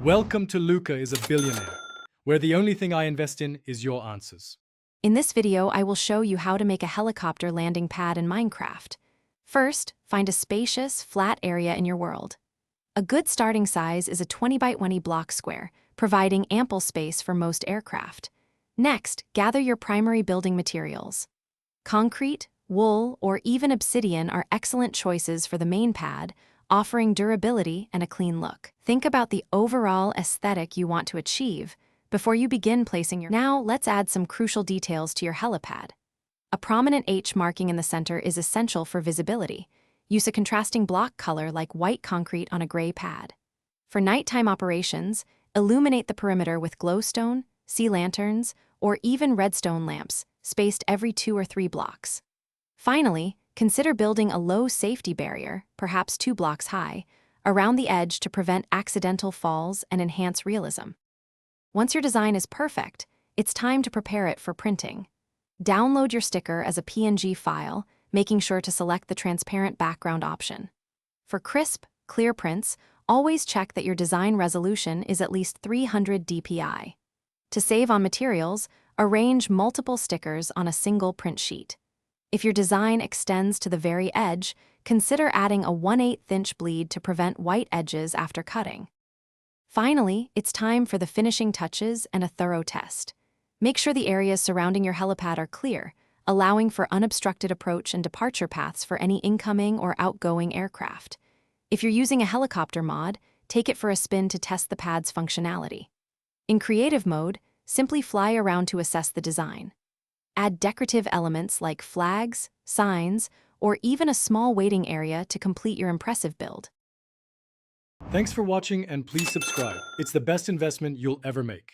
Welcome to Luca is a Billionaire, where the only thing I invest in is your answers. In this video, I will show you how to make a helicopter landing pad in Minecraft. First, find a spacious, flat area in your world. A good starting size is a 20 by 20 block square, providing ample space for most aircraft. Next, gather your primary building materials. Concrete, wool, or even obsidian are excellent choices for the main pad, offering durability and a clean look. Think about the overall aesthetic you want to achieve before you begin placing your... Now, let's add some crucial details to your helipad. A prominent H marking in the center is essential for visibility. Use a contrasting block color like white concrete on a gray pad. For nighttime operations, illuminate the perimeter with glowstone, sea lanterns, or even redstone lamps, spaced every 2 or 3 blocks. Finally, consider building a low safety barrier, perhaps 2 blocks high, around the edge to prevent accidental falls and enhance realism. Once your design is perfect, it's time to prepare it for printing. Download your sticker as a PNG file, making sure to select the transparent background option. For crisp, clear prints, always check that your design resolution is at least 300 dpi. To save on materials, arrange multiple stickers on a single print sheet. If your design extends to the very edge, consider adding a 1/8 inch bleed to prevent white edges after cutting. Finally, it's time for the finishing touches and a thorough test. Make sure the areas surrounding your helipad are clear, allowing for unobstructed approach and departure paths for any incoming or outgoing aircraft. If you're using a helicopter mod, take it for a spin to test the pad's functionality. In creative mode, simply fly around to assess the design. Add decorative elements like flags, signs, or even a small waiting area to complete your impressive build. Thanks for watching and please subscribe. It's the best investment you'll ever make.